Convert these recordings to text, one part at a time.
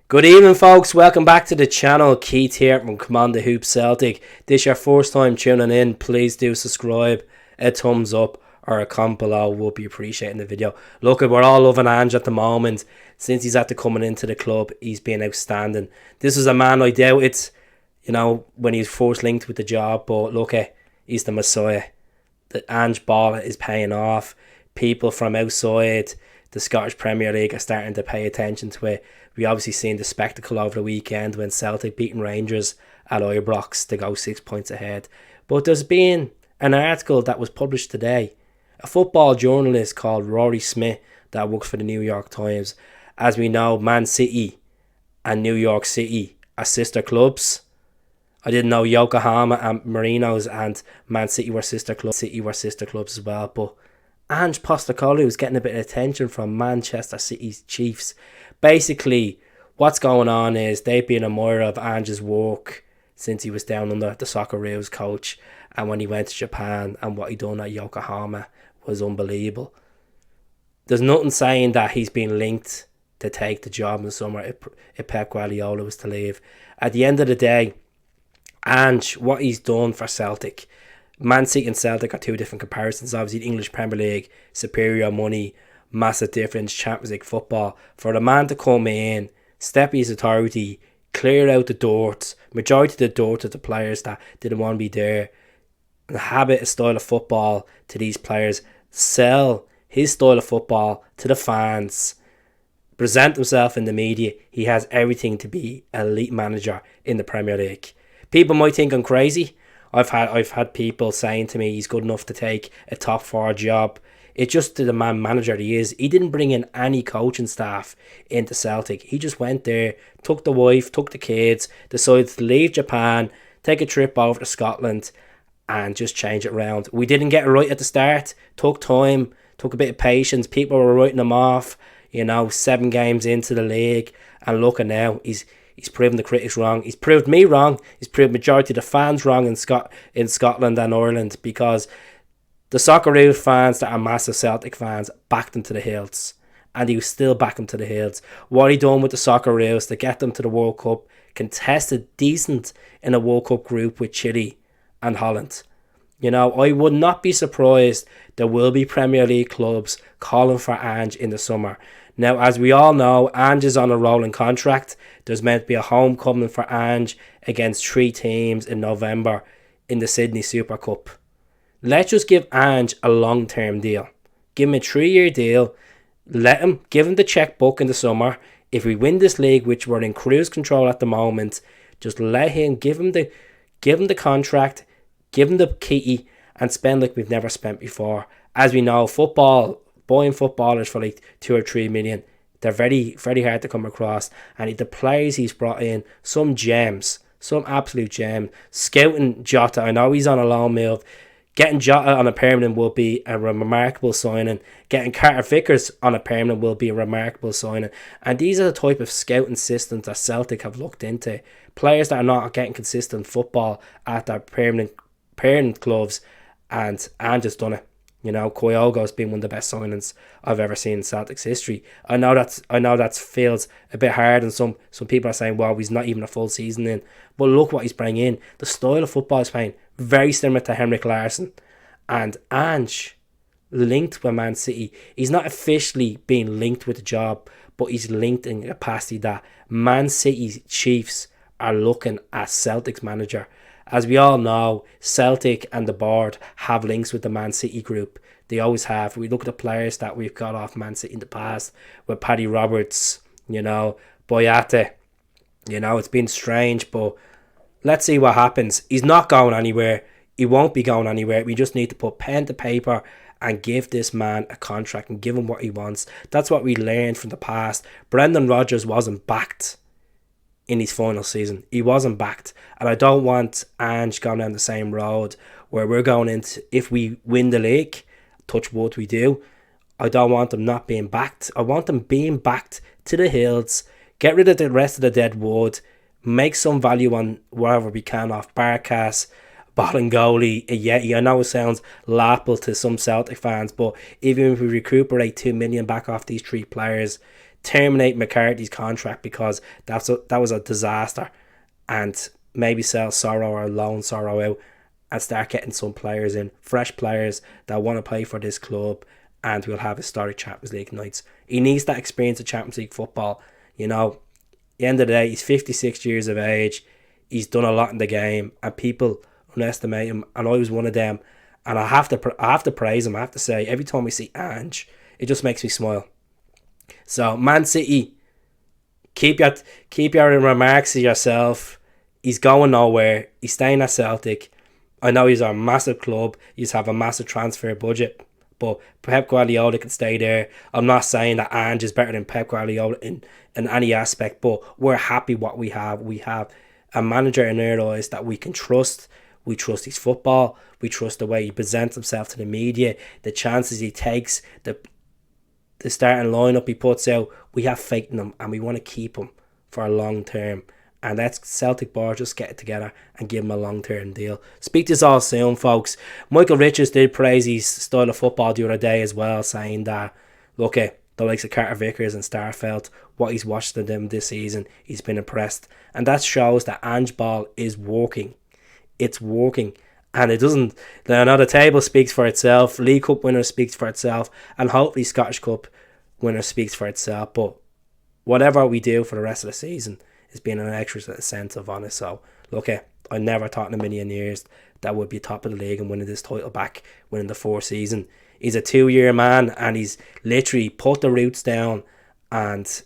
Good evening, folks. Welcome back to the channel. Keith here from Commander Hoop Celtic. This is your first time tuning in. Please do subscribe. A thumbs up or a comment below would be appreciated in the video. Look, we're all loving Ange at the moment. Since he's after coming into the club, he's been outstanding. This is a man I doubt it's, when he's first linked with the job. But look, he's the Messiah. The Ange ball is paying off. People from outside the Scottish Premier League are starting to pay attention to it. We obviously seen the spectacle over the weekend when Celtic beating Rangers at Ibrox to go 6 points ahead. But there's been an article that was published today. A football journalist called Rory Smith that works for the New York Times. As we know, Man City and New York City are sister clubs. I didn't know Yokohama and Marinos and Man City were sister clubs. As well. But Ange Postecoglou is getting a bit of attention from Manchester City's Chiefs. Basically, what's going on is they've been a admirer of Ange's work since he was down under the Socceroos coach, and when he went to Japan, and what he done at Yokohama was unbelievable. There's nothing saying that he's been linked to take the job in the summer if Pep Guardiola was to leave. At the end of the day, Ange, what he's done for Celtic, Man City and Celtic are two different comparisons. Obviously, the English Premier League, superior money, massive difference, Champions League football. For the man to come in, step his authority, clear out the dirt, majority of the dirt to the players that didn't want to be there, and habit a style of football to these players, sell his style of football to the fans, present himself in the media. He has everything to be an elite manager in the Premier League. People might think I'm crazy. I've had people saying to me he's good enough to take a top 4 job. It's just the man manager he is. He didn't bring in any coaching staff into Celtic. He just went there, took the wife, took the kids, decided to leave Japan, take a trip over to Scotland, and just change it around. We didn't get it right at the start. Took time, took a bit of patience. People were writing him off, 7 games into the league. And look at now, he's proven the critics wrong. He's proved me wrong. He's proved majority of the fans wrong in Scotland and Ireland, because the Socceroos fans that are massive Celtic fans backed him to the hills, and he was still backing him to the hills. What he done with the Socceroos to get them to the World Cup, contested decent in a World Cup group with Chile and Holland. I would not be surprised there will be Premier League clubs calling for Ange in the summer. Now, as we all know, Ange is on a rolling contract. There's meant to be a homecoming for Ange against 3 teams in November in the Sydney Super Cup. Let's just give Ange a long-term deal. Give him a 3-year deal. Give him the checkbook in the summer. If we win this league, which we're in cruise control at the moment, just let him give him the contract, give him the key, and spend like we've never spent before. As we know, buying footballers for like 2 or 3 million, they're very, very hard to come across. And the players he's brought in, some gems, some absolute gems. Scouting Jota, I know he's on a loan move. Getting Jota on a permanent will be a remarkable signing. Getting Carter Vickers on a permanent will be a remarkable signing. And these are the type of scouting systems that Celtic have looked into. Players that are not getting consistent football at their permanent clubs, and Ange has done it. Kyogo has been one of the best signings I've ever seen in Celtic's history. I know that feels a bit hard, and some people are saying, well, he's not even a full season in. But look what he's bringing in. The style of football he's playing, very similar to Henrik Larsson. And Ange, linked with Man City. He's not officially being linked with the job, but he's linked in a capacity that Man City's Chiefs are looking at Celtic's manager. As we all know, Celtic and the board have links with the Man City group. They always have. We look at the players that we've got off Man City in the past, with Paddy Roberts, Boyata. It's been strange, but let's see what happens. He's not going anywhere. He won't be going anywhere. We just need to put pen to paper and give this man a contract and give him what he wants. That's what we learned from the past. Brendan Rodgers wasn't backed in his final season. He wasn't backed. And I don't want Ange going down the same road where we're going into, if we win the league, touch wood we do, I don't want them not being backed. I want them being backed to the hills. Get rid of the rest of the dead wood. Make some value on wherever we can off Barkas, Bolingoli, Yeti. I know it sounds laughable to some Celtic fans, but even if we recuperate 2 million back off these 3 players, terminate McCarthy's contract because that was a disaster, and maybe sell Sorrow or loan Sorrow out and start getting some players in, fresh players that want to play for this club, and we'll have historic Champions League nights. He needs that experience of Champions League football. You know, at the end of the day, he's 56 years of age. He's done a lot in the game, and people underestimate him, and I was one of them. And I have to praise him. I have to say, every time we see Ange, it just makes me smile. So, Man City, keep your remarks to yourself. He's going nowhere. He's staying at Celtic. I know he's a massive club. He's have a massive transfer budget, but Pep Guardiola can stay there. I'm not saying that Ange is better than Pep Guardiola in any aspect, but we're happy what we have. We have a manager in our eyes that we can trust. We trust his football. We trust the way he presents himself to the media, the chances he takes, the starting lineup he puts out. We have faith in him, and we want to keep him for a long term. And that's Celtic board, just get it together and give him a long-term deal. Speak to us all soon, folks. Michael Richards did praise his style of football the other day as well, saying that, look at the likes of Carter Vickers and Starfelt, what he's watched of them this season, he's been impressed. And that shows that Ange ball is working. It's working. And it doesn't, I know the table speaks for itself, League Cup winner speaks for itself, and hopefully Scottish Cup winner speaks for itself. But whatever we do for the rest of the season is being an extra incentive on it. So, look, I never thought in a million years that would be top of the league and winning this title back, winning the 4th season. He's a 2-year man, and he's literally put the roots down, and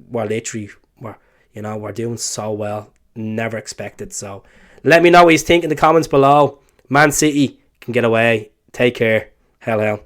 we're doing so well. Never expected. So, let me know what you think in the comments below. Man City can get away. Take care. Hell.